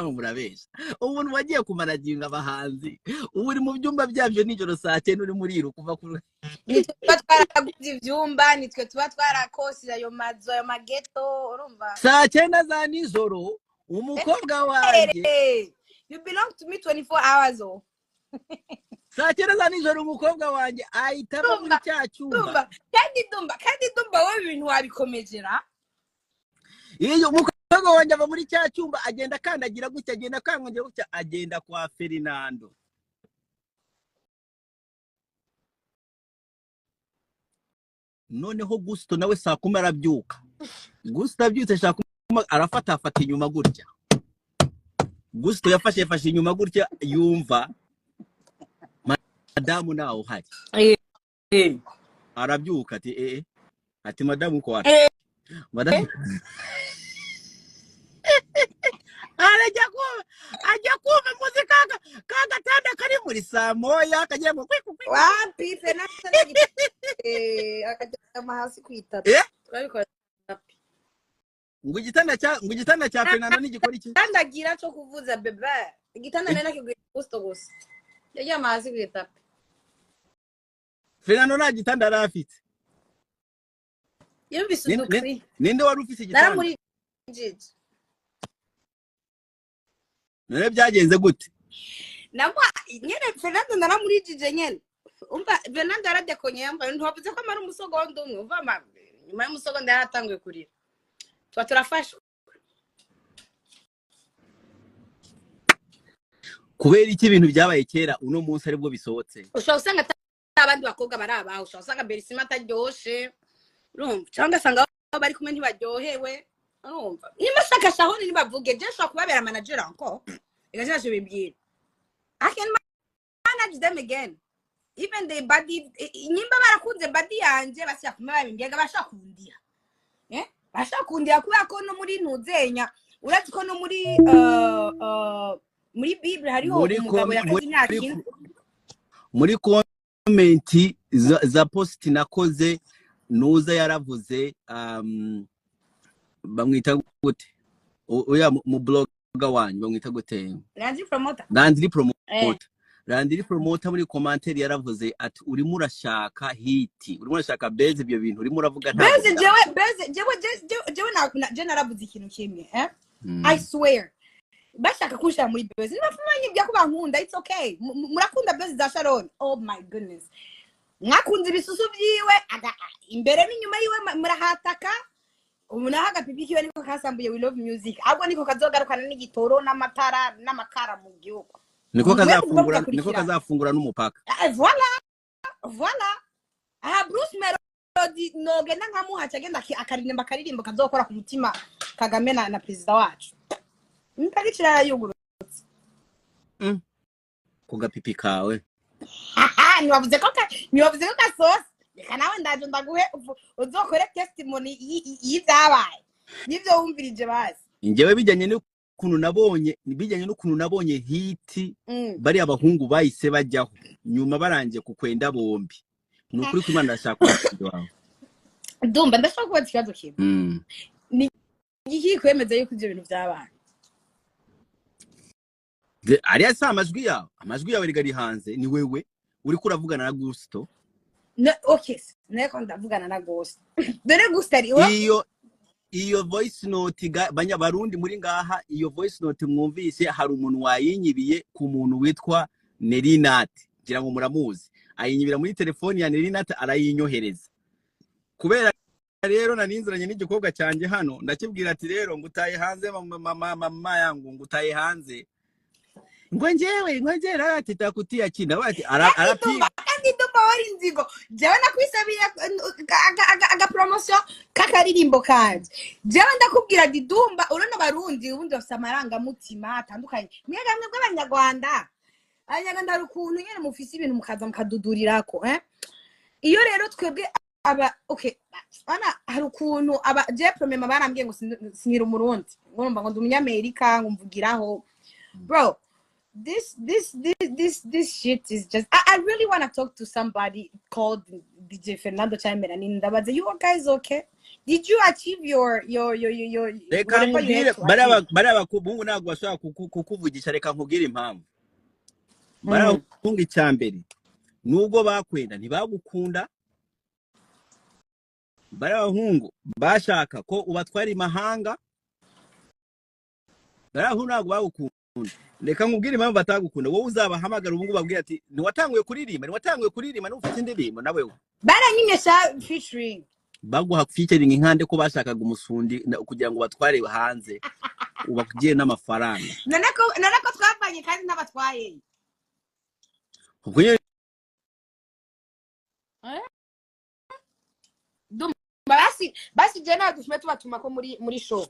murabesha umuntu wagiye kumanaginga abahanzi ubu uri mu byumba byabyo nijoro saa 10 uri muriru kuva ku nitwe tuba twaraguze ivyumba nitwe tuba twarakosira ayo mazu ayo mageto urumva saa 10 za nijoro umukobwa wanjye you belong to me 24 hours oh saa 10 za nijoro umukobwa wanjye ahitamo muri cya cyumba kandi dumba wowe ibintu wabikomejera iyo umukobwa wanjye ava muri cya cyumba agenda akandagira gutya agenda akangongera gutya agenda kwa Fernando noneho Gusto nawe saa 10 arabyuka Gusto abyutse saa 10 arafata inyuma gutya Gusto yafashe inyuma gutya yumva madamu nawe uhari arabyuka ati madamu ko wapi madamu ajya kumva muzika kagatanda kari muri saa moya kagiye ngo wapi Fernando akajya hasi kwitata urabikora ngo igitanda cya Fernando n'igikora iki kandagira cyo kuvuza bebe igitanda nena kiguye Gusto gusa yagiye hasi kwitata Fernando nta gitanda arafite yumvise udukwi ninde wari ufite igitanda muri jiji none byagenze gute nabwo nyene Fernando ndara muri jiji nyene umva Fernando aradekonye yambaye ntubavuze ko amara umusogondo umwe umva nyuma y'umusogondo yaratanguye kurira twa turafashwe kubera iki ibintu byabaye kera uno munsi aribwo bisohotse ushobora usanga abandi bakobwa barabaho ushobora usanga Berisima ataryoshe urumva cyangwa sanga bari kumwe ntibaryohewe urumva nimba shaka shahoni nibavuge je shaka kubabera manager encore igaje bimbwira I can manage them again even the body nimba barakunze body yanje basya kumaba bimbyaga bashaka kundira bashaka kundira kubera ko no muri ntuzenya urati ko no muri Bible hariho umugabo yakaze imyaka muri comment za post nakoze nuza yaravuze bamwita gute oya mu blogger wanyu bamwita gute Landry promoter muri commentaire yaravuze ati urimo urashaka hiti urimo urashaka base ibyo bintu urimo uravuga nta base jewe na naravuze ikintu kimwe I swear bashaka kushira muri base nibafumanye bya kubankunda it's okay murakunda base za Sharon oh my goodness mwakunze ibisusu byiwe imbere n'inyuma yiwe murahataka umunahaga pipikiwe niko kasambuye we love music ahubwo niko kazogarukana n'igitoro n'amatara n'amakara mu gihugu niko kazafungura n'umupaka voilà Bruce Melody nogenda nkamuha cyagenda akaririmba akaririmbo kazokora ku mutima Kagame na president wacu mpagicira yugurutse ku gapipi kawe niwavuze ko kasosa reka nawe ndaje ndaguhe uzokore testimony y'ibyabaye nibyo wumvirije basi njyewe bijyanye n'ukuntu nabonye hiti bari abahungu bahise bajyaho nyuma barangiye kukwenda bombi nukuri ko Imana ashaka wawe ndumva ndashaka kuba ikibazo kimwe ni iki kwemeza yuko ibyo bintu byabaye ariya sa amajwi yawe rigari hanze ni wewe uri kuravugana na Gusto okay neko ndavugana na Gusto dore Gusto ari iyo voice note barundi muri ngaha iyo voice note mwumvise hari umuntu wayinyibiye ku muntu witwa Nerinat ngira ngo muramuzi ayinyibira muri telefone ya Nerinat arayinyohereza kubera rero naninziranye n'igikobwa cyanjye hano ndakibwira ati rero ngutaye hanze mama yangu ngutaye hanze ngo njyewe ati takutia kinda bati arapiga kandi ndumva wari nzigo jewe nakwisabiye aga promotion kakaririmbo kanje jewe ndakubwira didumba urona barundi ubundi bafite amaranga mutima atandukanye mwegamwe bw'abanyarwanda rukuntu nyene mufise ibintu mukaza mukadudurirako iyo rero twebwe okay ana hari ukuntu je premier barambwiye ngo sinyira umurundi ngomba ngo ndumuny'Amerika ngumvugiraho bro this shit is just I really want to talk to somebody called DJ Fernando Chamberlain ndabaze you guys okay did you achieve your reka whatever you had nkubwire to achieve? bariya bakubungu ntabwo bashobora kukuvugisha, reka nkubwire impamvu. Bariya Mm. bakubungu icyambere nubwo bakwenda ntibagukunda, bariya bahungu bashaka ko ubatwara imahanga, bariya bahungu ntabwo bagukunda. Reka nkubwire impamvu batagukunda. Wowe uzabahamagara ubu ngubu babwira ati ntiwatanguye kuririmba n'ufite indirimbo nawe Baranyimyesha featuring. baguha featuring inkande ko bashakaga umusundi kugira ngo batware hanze ubagiye n'amafaranga. Nanako twavanye kandi n'abatwaye. Ubwo nyine Basi je na dufume tubatuma ko muri show.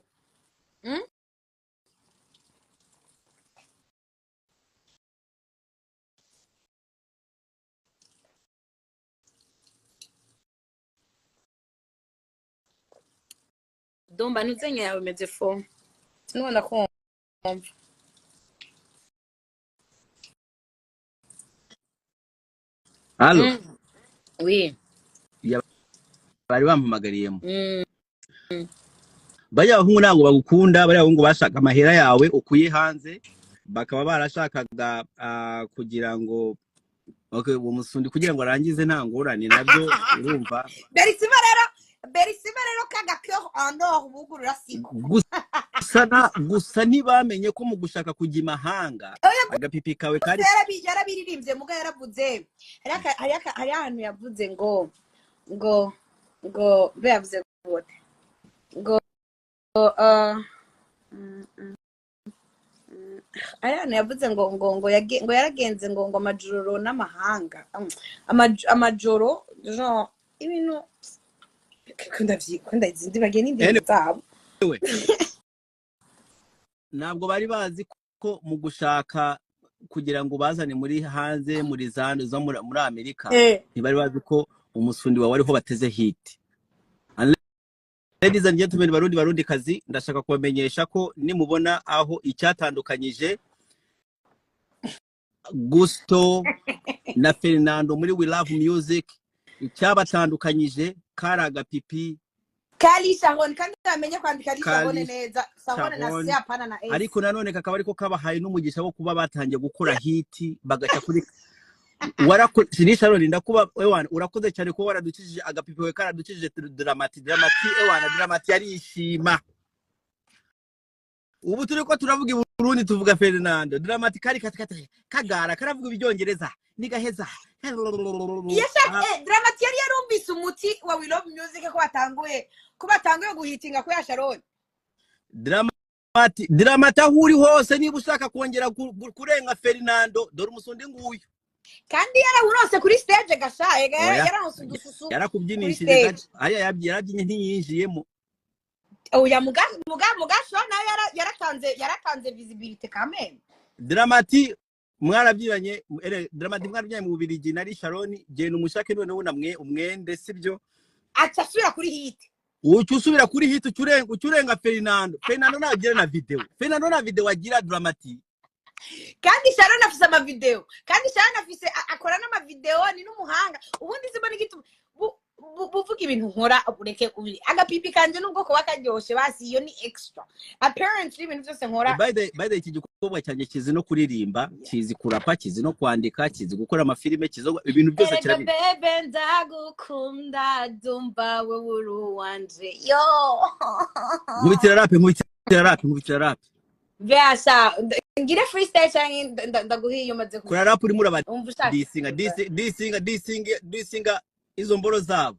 Domba ntuzenye yawe meze fo. Nubona ko Halo. Oui. Bari bampamagariyemo. Bajya abahungu ntabwo bagukunda, bari abahungu bashaka amahera yawe ukuye hanze, bakaba barashakaga kugira ngo uwo musundi kugira ngo arangize nta ngorane nabyo urumva. Berisiba rero kaga cœur en or bugurura siko. Gusa ntibamenye ko mu gushaka kujya imahanga agapipi kawe kari yarabiririmbye muga yaravuze. Hari ahantu yavuze ngo beyavuze gute ngo ahantu yavuze ngo yaragenze ngo amajoro n'amahanga amajoro genre ibintu kunda izindi bageni ndi zabo. Ntabwo bari bazi ko mu gushaka kugira ngo bazane muri hanze muri zando zo muri Amerika ntibari bazi ko umusundi wawe ariho bateze hit. Ladies and gentlemen, barundi kazi, ndashaka kubamenyesha ko nimubona aho icyatandukanyije Gusto na Fernando muri We Love Music, icyabatandukanyije karaga pipi Kali Sharon kandi amenye kwandika Sharon neza, Sharon na se apana na S. Ariko nanone kakaba ariko kabahaye n'umugisha wo kuba batangiye gukora hit bagaca kuri Sini Sharon ndakuba ewana urakoze cyane ko waradukijije agapipi we karadukijije Dramati Dramati yarishima. Ubu turi ko turavuga i Burundi tuvuga Fernando Dramati kari kagara karavuga ibyongereza nigaheza. Dramati yari yarumvise umuti wa We Love Music ko batanguye guhitinga ko ya Sharon. Dramati aho uri hose niba ushaka kongera kurenga Fernando dore umusundi nguyu. Kandi yarahurose kuri stage gashaye yaranose udususu yarakubyinishije aya yarabyinye ntiyinjiyemo. Oya mugasho nayo yaratanze visibility kameme. Dramati mwarabyiranye Dramati mwarabyanye mu Bubiligi nari Sharon genda umushake none wunamwe umwende sibyo atasubira kuri hit. Ucyusubira kuri hit ucurenga Fernando nagira na video agira Dramati. Kandi Sharon afise ama video, kandi Sharon afise akora n'ama video ni n'umuhanga. Ubundi zibona gitu buvuga ibintu nkora ureke ubiri agapipi kanje nubwo ko bakaryoshe basi iyo ni extra. Apparently ibintu byose nkora by the iki gikobwa cyanje kizi no kuririmba, kizi kurapa, kizi no kwandika, kizi gukora amafilime, kizo ibintu byose kirabi. Bebe ndagukunda dumba we wuru wanje yo. Nkubitira rap. Vyasa ngire freestyle cyangwa ndaguhiye umaze kuri rap uri muri disinga izo mboro zabo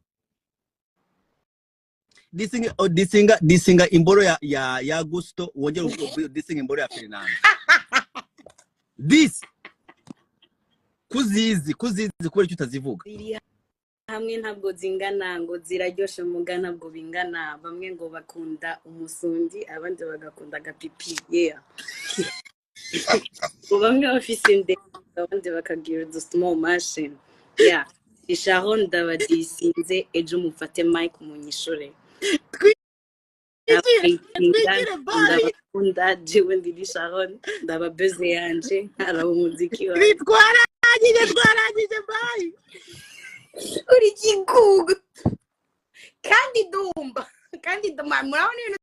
disinga imboro ya Gusto wongera disinga imboro ya Fernando. Kuzizi kubera icyo utazivuga hamwe ntabwo zingana ngo ziraryoshe muga ntabwo bingana. Bamwe ngo bakunda umusundi abandi bagakunda agapipi bamwe bafise ndende abandi bakagira small machine Sharon ndabadisinze ejo mufate mic munyishure ndabakunda jewe ndi Sharon ndababeze yanje nkara umuziki wa twarangije bye uri kingugu kandi dumba kandi murabona ibintu